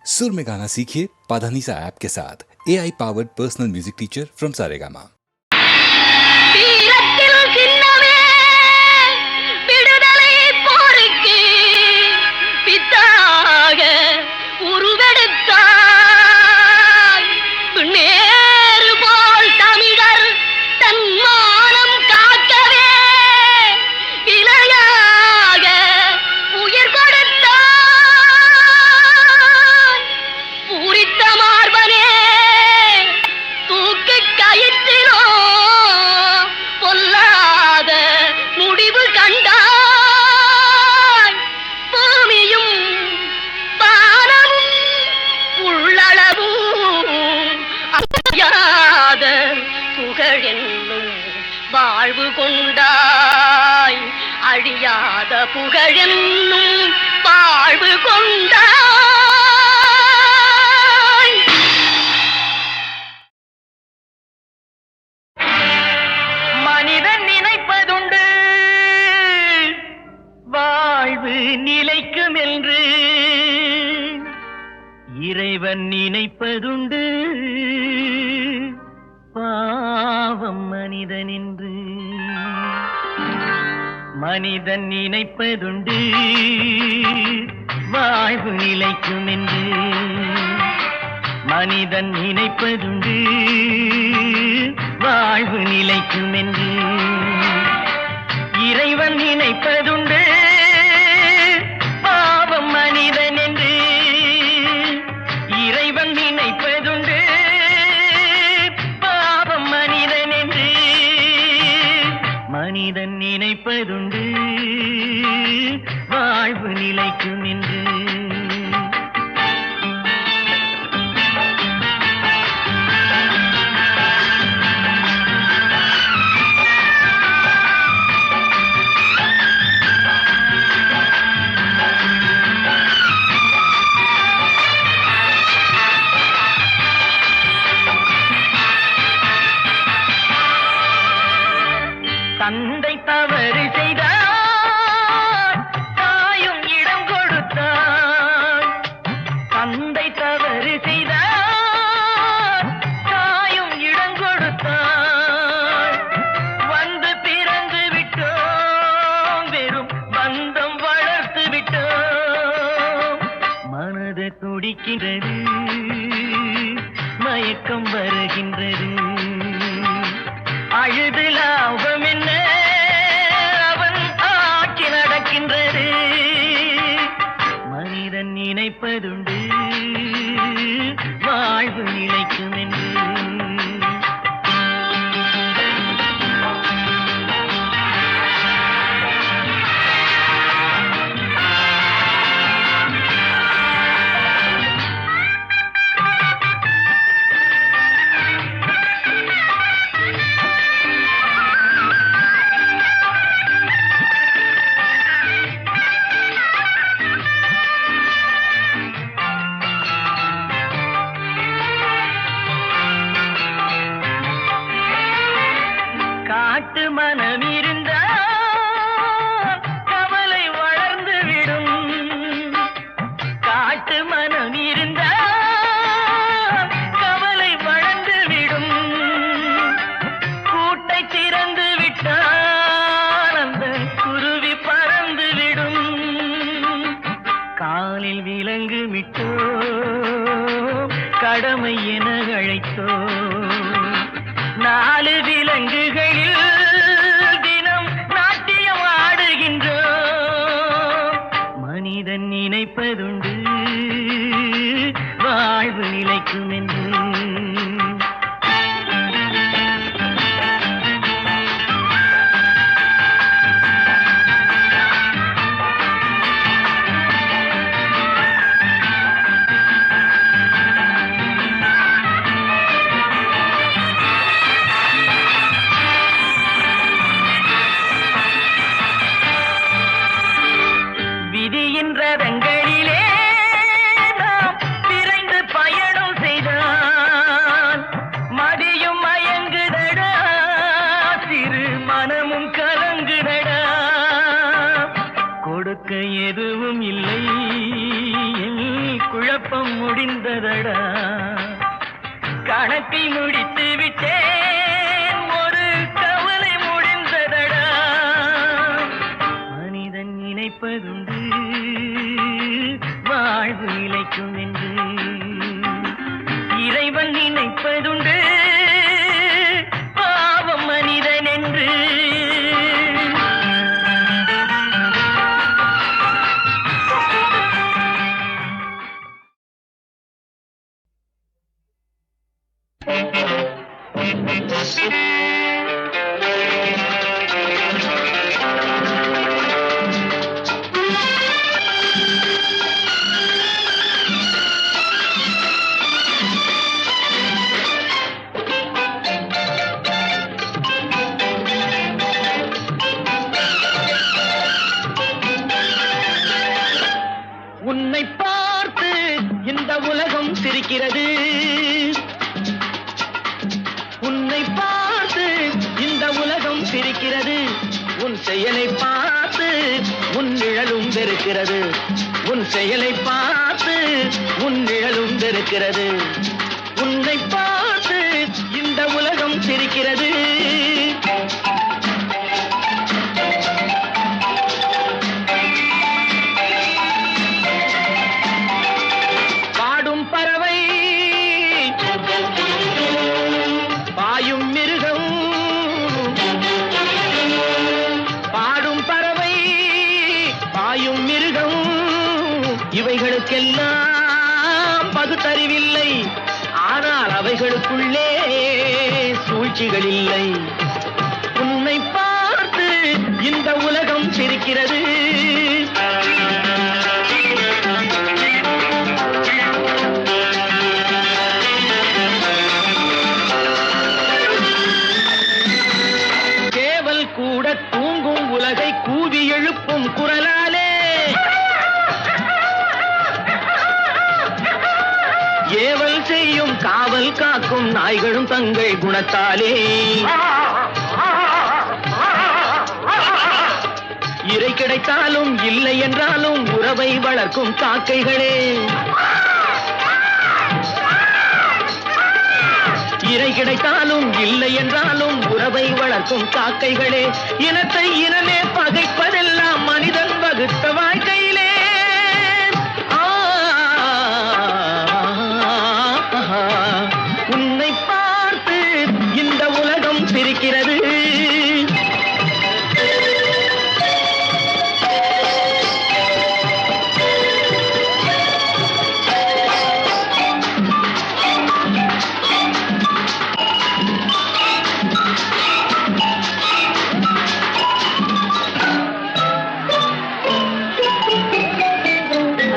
सुर में गाना सीखिए पाधानीसा ऐप के साथ AI powered personal music teacher from Saregama. வாழ்வு கொண்டாய் அழியாத புகழென்னும் வாழ்வு கொண்டாய். மனிதன் நினைப்பதுண்டு வாழ்வு நிலைக்கும் என்று, இறைவன் நினைப்பதுண்டு பாவம் மனிதன் என்று. மனிதன் நினைப்பதுண்டு வாழ்வு நிலைக்கும் என்று, மனிதன் நினைப்பதுண்டு வாழ்வு நிலைக்கும் என்று, இறைவன் நினைப்பதுண்டு பாவம் மனிதன் என்று. இறைவன் நினைப்பதுண்டு மனிதன் நினைப்பதுண்டு வாழ்வு நிலைக்கும் என்று. தந்தை தவறு செய்தார் தாயும் இடம் கொடுத்தார். தந்தை தவறு செய்தார் தாயும் இடம் கொடுத்தார். வந்து பிறந்து விட்டோம் வெறும் பந்தம் வளர்த்து விட்டோம். மனது துடிக்கின்றது மயக்கம் வருகின்றது. அழுது லாபம் என்ன அவன் ஆட்சி நடக்கின்றது. மனிதன் நினைப்பதுண்டு வாழ்வு நிலைக்கும் என்று. காட்டு மனம் இருந்தால் கவலை வளர்ந்து விடும். காட்டு மனம் இருந்தால் கவலை வளர்ந்து விடும். கூட்டை திறந்து விட்டால் அந்த குருவி பறந்து விடும். காலில் விலங்கு விட்டோ கடமை என அழைத்தோ. நாலு விலங்குகளில் தினம் நாட்டியம் ஆடுகின்றோம். மனிதன் நினைப்பதுண்டு வாழ்வு நிலைக்கும் என்று. உலகம் முடிந்ததடா, கணக்கை முடித்து விட்டேன், ஒரு கவலை முடிந்ததடா. மனிதன் நினைப்பதுண்டு வாழ்வு நிலைக்கும் என்று, இறைவன் நினைப்பதுண்டு பாவம் மனிதன் என்று. உன்னை பார்த்து இந்த உலகம் சிரிக்கிறது, உன்னை பார்த்து இந்த உலகம் சிரிக்கிறது. உன் செயலை பார்த்து உன் நிழலும் வெறுக்கிறது, உன் செயலை பார்த்து உன் நிழலும் வெறுக்கிறது. உன்னை பார்த்து இந்த உலகம் சிரிக்கிறது. இவைகளுக்கெல்லாம் பகுத்தறிவில்லை, ஆனால் அவைகளுக்குள்ளே சூழ்ச்சிகள் இல்லை. உன்னை பார்த்து இந்த உலகம் சிரிக்கிறது. சேவல் கூட தூங்கும் உலகை கூவி எழுப்பும் குரலாலே, ஏவல் செய்யும் காவல் காக்கும் நாய்களும் தங்கள் குணத்தாலே, இறை கிடைத்தாலும் இல்லை என்றாலும் உறவை வளர்க்கும் காக்கைகளே, இறை கிடைத்தாலும் இல்லை என்றாலும் உறவை வளர்க்கும் காக்கைகளே. இனத்தை இனமே பகைப்பதெல்லாம் மனிதன் வகுத்த வாழ்க்கையிலே. உன்னை பார்த்து இந்த உலகம் சிரிக்கிறது.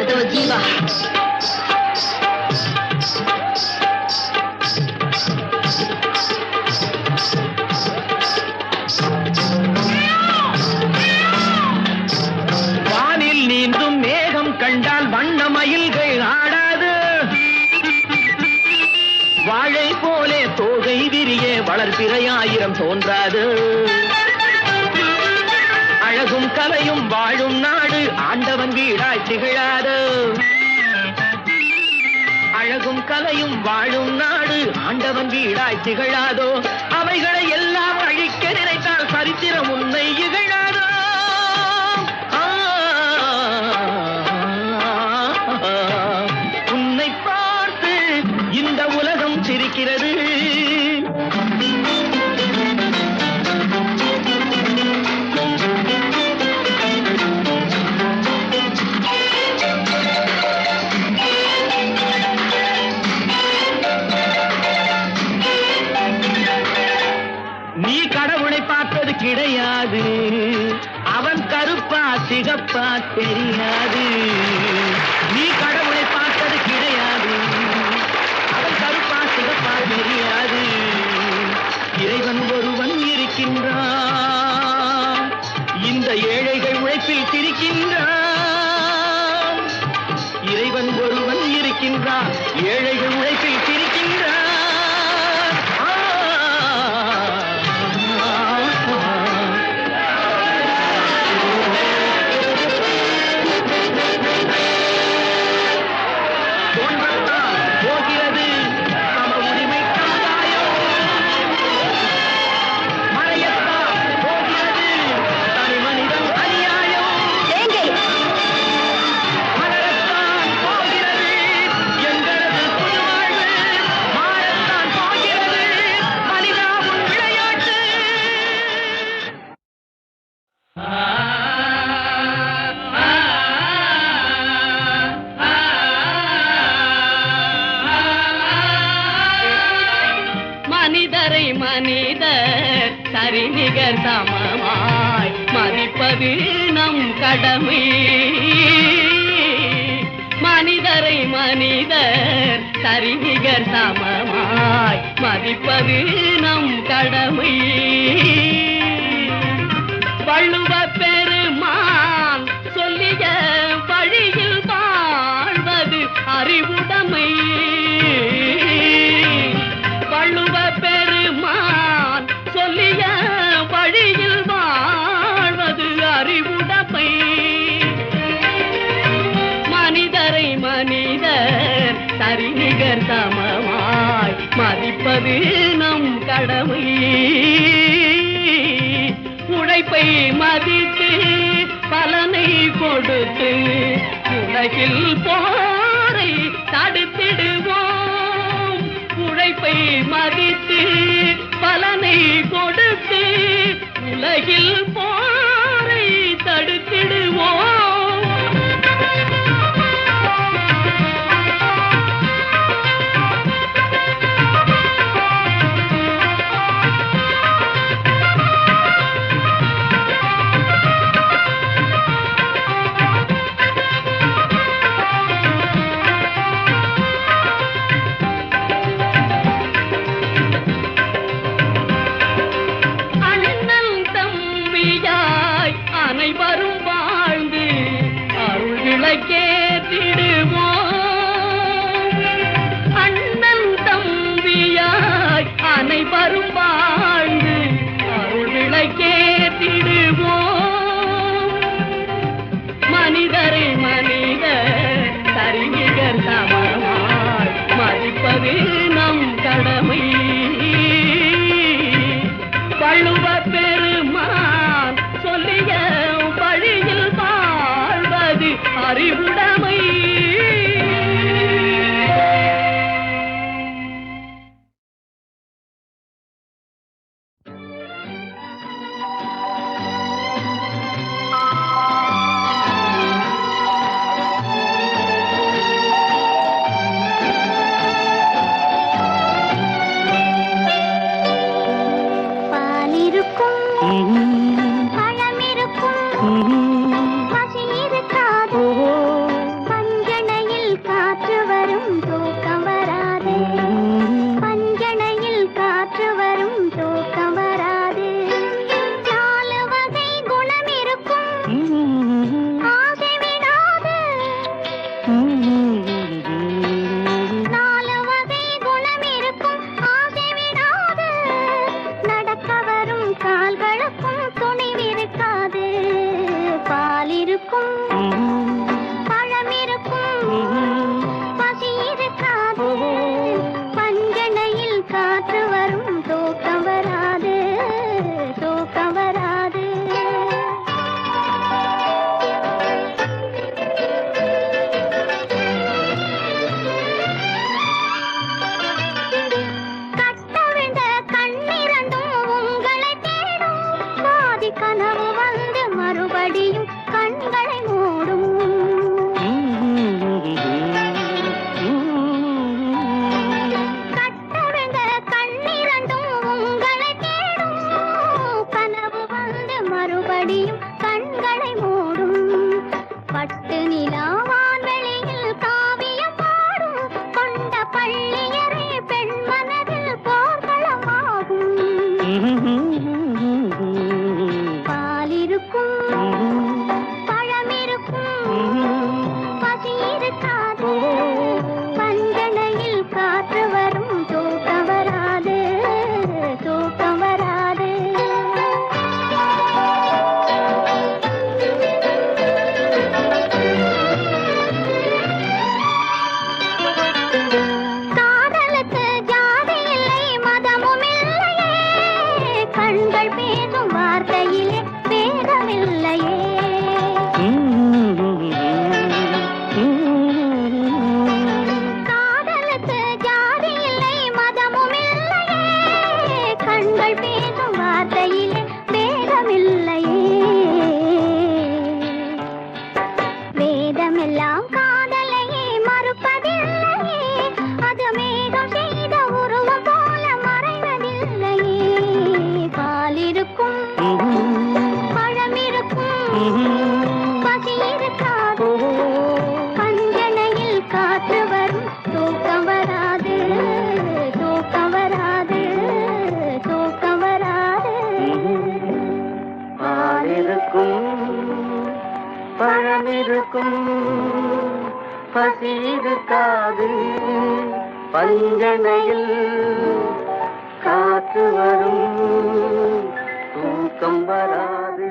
அதோ ஜீவா, கண்டால் வண்ண மயில்கள் ஆடாது, வாழை போலே தோகை விரிய வளர்பிறையாயிரம் தோன்றாது. அழகும் கலையும் வாழும் நாடு ஆண்டவன் வீடாய் திகழாது, அழகும் கலையும் வாழும் நாடு ஆண்டவன் வீடாய் திகழாதோ. அவைகளை எல்லாம் அழிக்க நினைத்தால் சரித்திரம் உன்னை இகழாதோ. உன்னை பார்த்து இந்த உலகம் சிரிக்கிறது. நீ கடவுளை பார்த்தது கிடையாது, அவன் கருப்பா சிகப்பா தெரியாது. நீ கடவுளை பார்த்தது கிடையாது, அவன் கருப்பா சிகப்பா தெரியாது. இறைவன் ஒருவன் இருக்கின்றான், இந்த ஏழைகள் உழைப்பில் திரிக்கின்றான். இறைவன் ஒருவன் இருக்கின்றான், ஏழைகள் உழைப்பில் திரிக்கின்றான். தோன்ற சரிநிகர் சமமாய் மதிப்பது நம் கடமை. மனிதரை மனிதர் சரிநிகர் சமமாய் மதிப்பது நம் கடமை. வள்ளுவ பெருமான் சொல்லிய வழியில் வாழ்வது அறிவுடைமை. வள்ளுவ பெருமான் சொல்லிய வழியில் வாழ்வது அறிவுடைமை. மனிதரை மனிதர் சரிநிகர் சமமாய் மதிப்பது நம் கடமை. உழைப்பை மதித்து பலனை கொடுத்து உலகில் போரை தடுத்திடுவோம். உழைப்பை மதித்து பலனை கொடுத்து உலகில் போரை தடுத்திடுவோம். அனைவரும் வாழ்ந்து அருள் விளக்கேற்றிடுவோம். அண்ணன் தம்பியாய் அனைவரும் வாழ்ந்து அருள் விளக்கேற்றிடுவோம். மனிதரை மனிதர் சரிநிகர் சமமாய் மதிப்பது நம் கடமை. வள்ளுவ பெருமான் சொல்லிய வழியில் வாழ்வது அறிவுடைமை. கால்களுக்கும் இருக்கும் பசி இருக்காது பஞ்சனையில் காற்று வரும் தூக்கம் வராது.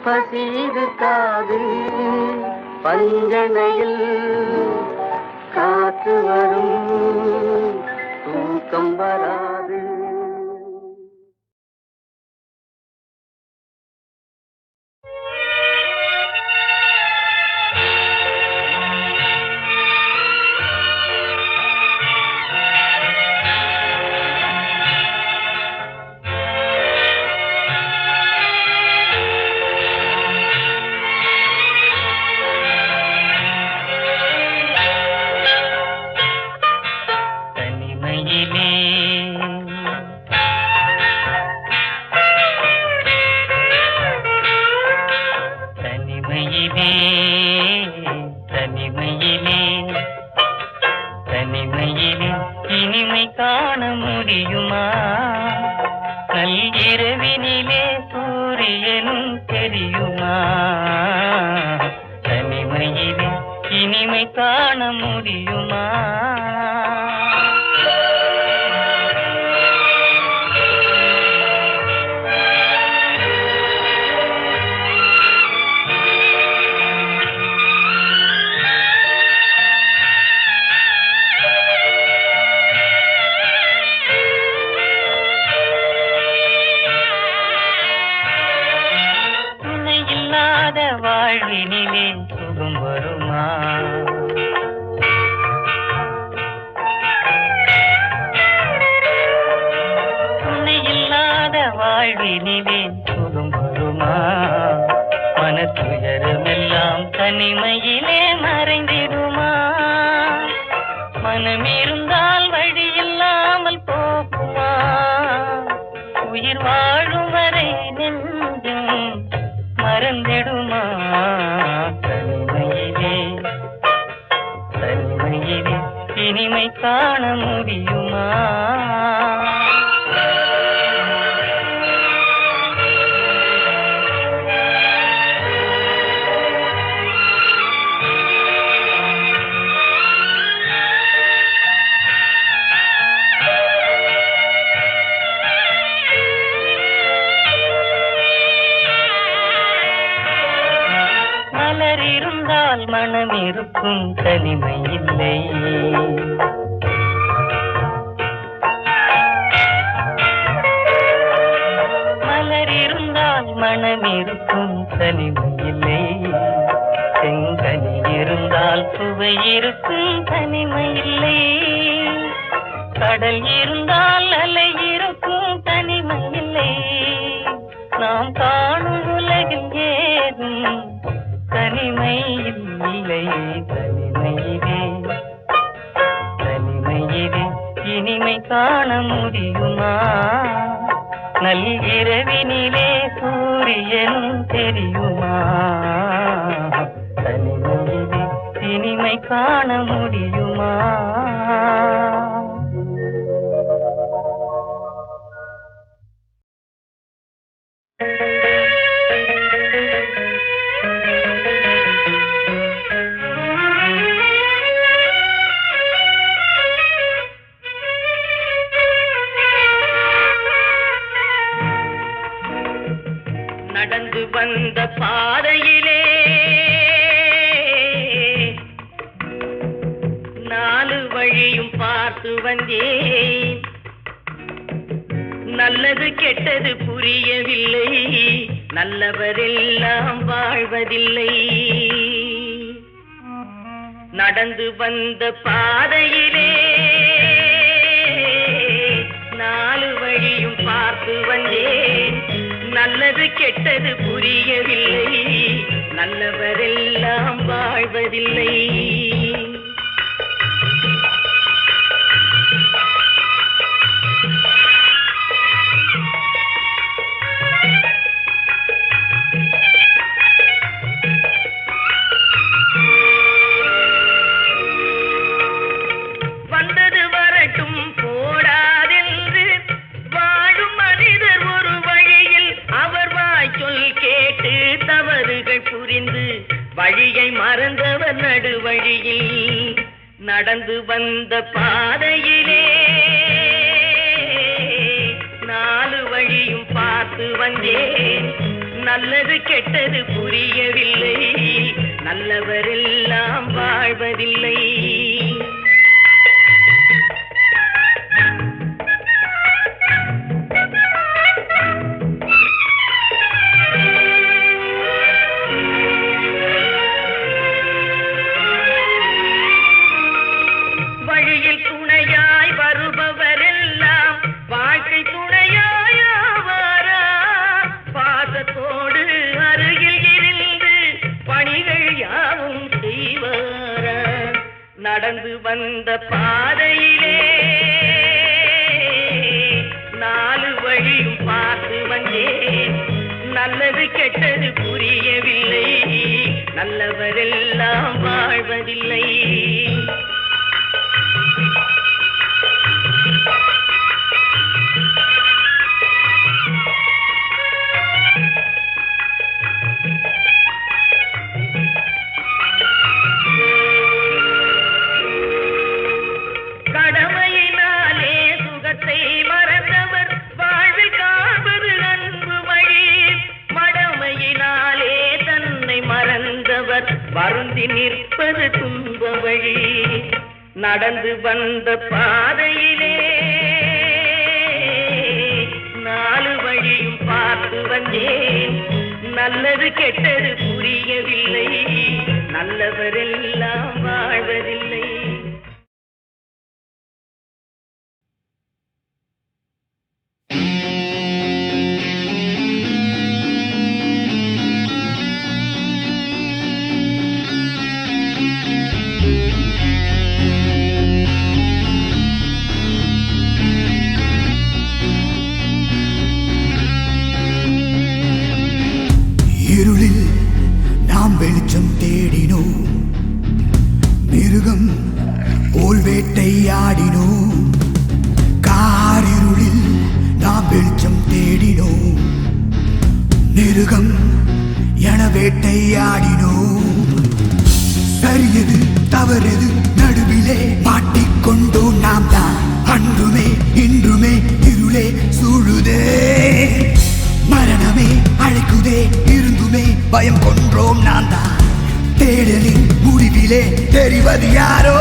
பசி இருக்காது பஞ்சனையில் காற்று வரும் தூக்கம் வராது. வாழ்வினிலே சுகம் வருமா? வாழ்வினிலே சுகம் வருமா? மனத்துயரமெல்லாம் தனிமையிலே மறைந்திடுமா? மனம் இருந்தால் வழி இல்லாமல் போகுமா? உயிர் வாழும் வரை நெஞ்சம் மறந்திடுமா? தனிமையிலே தனிமையிலே இனிமை காண முடியுமா? மலர் இருந்தால் மனம் இருக்கும், தனிமை இல்லை. மலர் இருந்தால் மனம் இருக்கும், தனிமை இல்லை. செங்கனி இருந்தால் சுவை இருக்கும், தனிமை இல்லை. கடல் இருந்தால் அலை இருக்கும், தனிமை இல்லை. நாம் காணும் உலகில் ஏதும் தனிமை இல்லை. தனிமையிலே தனிமையிலே இனிமை காண முடியுமா? நல்கிரவினிலே சூரியனும் தெரியுமா? தனிமையிலே இனிமை காண முடியுமா? நடந்து வந்த பாதையிலே நாலு வழியும் பார்த்து வந்தேன். நல்லது கெட்டது புரியவில்லை, நல்லவரெல்லாம் வாழ்வதில்லை. நடந்து வந்த பாதையிலே நாலு வழியும் பார்த்து வந்தேன். நல்லது கெட்டது புரியவில்லை, நல்லவரெல்லாம் வாழ்வதில்லை. வந்தது வரட்டும் போடாதென்று வாழும் மனிதர் ஒரு வழியில் அவர் வாய்ச்சொல் கேட்டு தவறுகள் புரிந்து வழியை மறந்தவர் நடுவழியில். நடந்து வந்த பாதையிலே நாலு வழியும் பார்த்து வந்தேன். நல்லது கெட்டது புரியவில்லை, நல்லவரெல்லாம் வாழ்வதில்லை. வழியில் துணையாய் வருபவரெல்லாம் வாழ்க்கை துணையாயாவாரா? பாசத்தோடு அருகில் இருந்து பணிகள் யாவும் செய்வாரா? நடந்து வந்த பாதையிலே நாலு வழியும் பார்த்து வந்தேன். நல்லது கெட்டது புரியவில்லை, நல்லவரெல்லாம் வாழ்வதில்லை. கடமையினாலே சுகத்தை மறந்தவர் வாழ்வில் காண்பது அன்பு வழி. மடமையினாலே தன்னை மறந்தவர் வருந்தி நிற்பது துன்ப வழி. நடந்து வந்த பாதையிலே நாலு வழியும் பார்த்து வந்தேன். நல்லது கெட்டது புரியவில்லை, நல்லவரெல்லாம் வாழ்வதில்லை. இருளில் நாம் வெளிச்சம் தேடினோம், மிருகம் போல் வேட்டையாடினோம். காரிருளில் நாம் வெளிச்சம் தேடினோம், மிருகம் என வேட்டையாடினோம். சரியது தவறது நடுவிலே மாட்டிக்கொண்டோம் நாம் தான். அன்றுமே இன்றுமே இருளே சூழுதே, மரணமே அழைக்குதே, இருந்துமே பயம் கொன்றோம் நாம் தான். தேடலின் முடிவிலே தெரிவது யாரோ?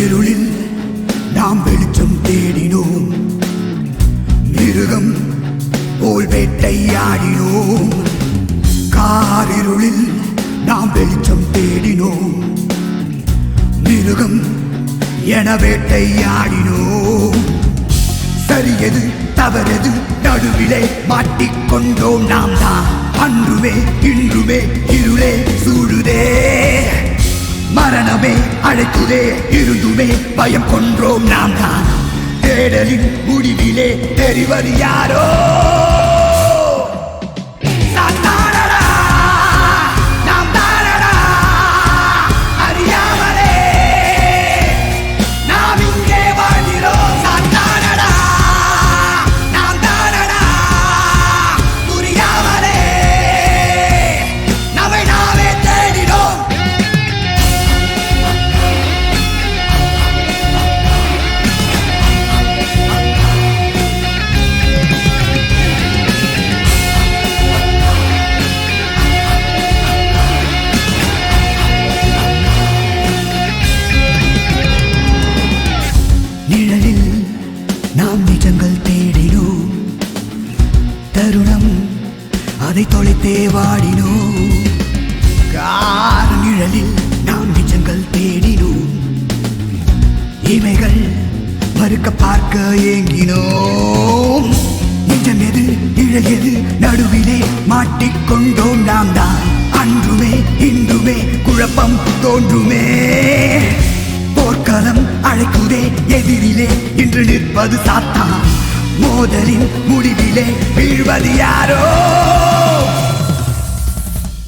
இருளில் நாம் வெளிச்சம் தேடினோம், மிருகம் போல் வேட்டையாடினோம். காரிருளில் நாம் வெளிச்சம் தேடினோம், மிருகம் என வேட்டையாடினோம். சரியது தவறது நடுவிலே மாட்டிக்கொண்டோம் நாம் தான். அன்றுமே இன்றுமே இருளே சூழுதே, மரணமே அழைக்குதே, இருந்துமே பயம் கொன்றோம் நாம் தான். தேடலின் முடிவிலே தெரிவது யாரோ? சாத்தானடா, நாம் தானடா, அறியாமலே நாம் இங்கே வாழ்கிறோம். சாத்தானடா, நாம் தானடா, புரியாமலே நம்மை நாமே தேடினோம். நிழலில் நாம் நிஜங்கள் தேடினோம், தருணம் அதை தொலைத்தே வாடினோம். கார் நிழலில் நாம் நிஜங்கள் தேடினோம், இமைகள் மறுக்க பார்க்க ஏங்கினோம். நிஜம் எது நிழல் எது நடுவிலே மாட்டிக்கொண்டோம் நாம் தான். அன்றுமே இன்றுமே குழப்பம் தோன்றுமே, போர்க்களம் அழைக்குதே, எதிரிலே இன்று நிற்பது சாத்தான். மோதலின் முடிவிலே வீழ்வது யாரோ?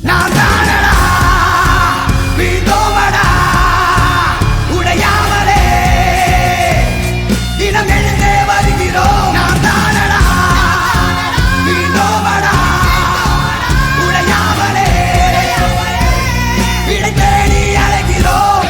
நாம் தானடா, வீழ்ந்தோமடா, உடையாமலே தினம் எழுந்தே வருகிறோம். நாம் தானடா, வீழ்ந்தோமடா, உடையாமலே விடை தேடி அழைக்கிறோம்.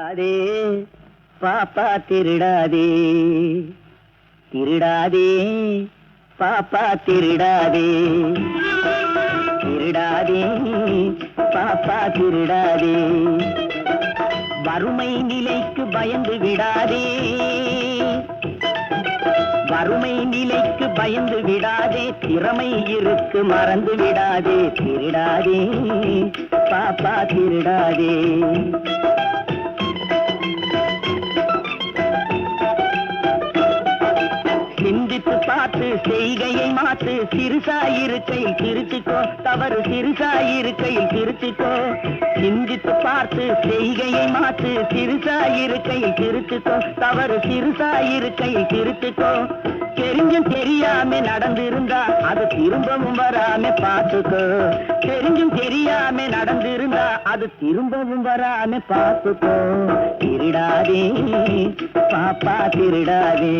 திருடாதே பாப்பா திருடாதே திருடாதே பாப்பா திருடாதே திருடாதே பாப்பா திருடாதே வறுமை நிலைக்கு பயந்து விடாதே வறுமை நிலைக்கு பயந்து விடாதே திறமை இருக்கு மறந்து விடாதே திருடாதே பாப்பா திருடாதே சிந்தித்து பார்த்து செய்கையை மாத்து சிறுசாயிருக்கையில் திருத்திக்கோ தவறு சிறுசாயிருக்கையில் திருத்திக்கோ சிந்தித்து பார்த்து செய்கையை மாத்து சிறுசாயிருக்கையில் திருத்திக்கோ தவறு சிறுசாயிருக்கையில் திருத்திக்கோ தெரிஞ்சும் தெரியாம நடந்திருந்தா அது திரும்பவும் வராம பார்த்துக்கோ தெரிஞ்சும் தெரியாம நடந்திருந்தா அது திரும்பவும் வராம பார்த்துக்கோ திருடாதே பாப்பா திருடாதே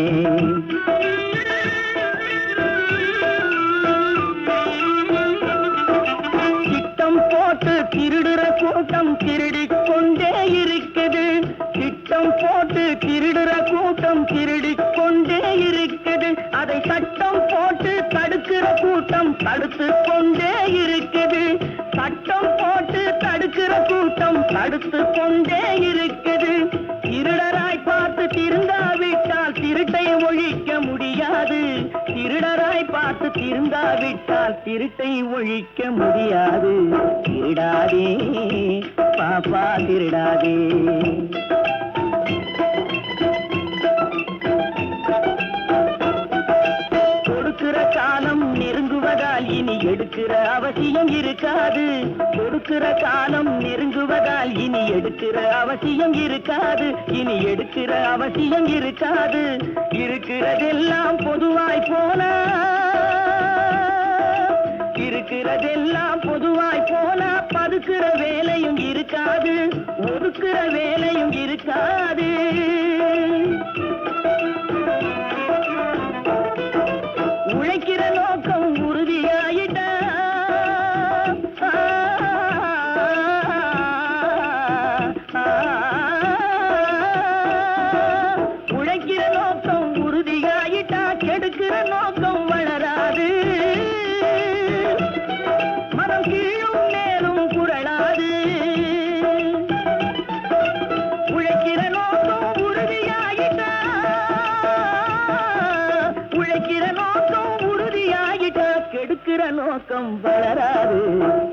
திட்டம் போட்டு திருடுற கூட்டம் திருடிக் கொண்டே இருக்குது திட்டம் போட்டு திருடுற கூட்டம் திருடிக் கொண்டே இருக்குது அதை சட்டம் போட்டு தடுக்கிற கூட்டம் தடுத்து கொண்டே இருக்குது சட்டம் போட்டு தடுக்கிற கூட்டம் தடுத்து கொண்டே இருக்குது திருடராய் பார்த்து திருந்தாவிட்டால் திருட்டை ஒழிக்க முடியாது திருடராய் பார்த்து திருந்தாவிட்டால் திருட்டை ஒழிக்க முடியாது திருடாதே பாப்பா திருடாதே கொடுக்கிற காலம் நெருங்குவதால் இனி எடுக்கிற அவசியம் இருக்காது கொடுக்கிற காலம் நெருங்குவதால் இனி எடுக்கிற அவசியம் இருக்காது இனி எடுக்கிற அவசியம் இருக்காது இருக்கிறதெல்லாம் பொதுவாய் போனா இருக்கிறதெல்லாம் பொதுவாய் போனா பதுக்கிற வேலையும் இருக்காது ஒதுக்கிற வேலையும் இருக்காது உழைக்கிற நோக்கம் உறுதியாயிட்ட உழைக்கிற நோக்கம் உறுதியாயிட்டா கெடுக்கிற நோக்கம் வளராது மனம் கீழும் மேலும் குரலாது உழைக்கிற நோக்கம் உறுதியாயிட்டா உழைக்கிற நோக்கம் உறுதியாயிட்டா கெடுக்கிற நோக்கம் வளராது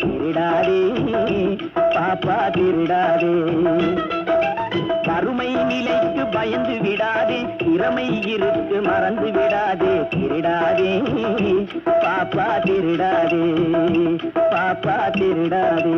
திருடாதே பாப்பா திருடாதே வறுமை நிலைக்கு பயந்து விடாதே திறமை இருக்கு மறந்து விடாதே திருடாதே பாப்பா திருடாதே பாப்பா திருடாதே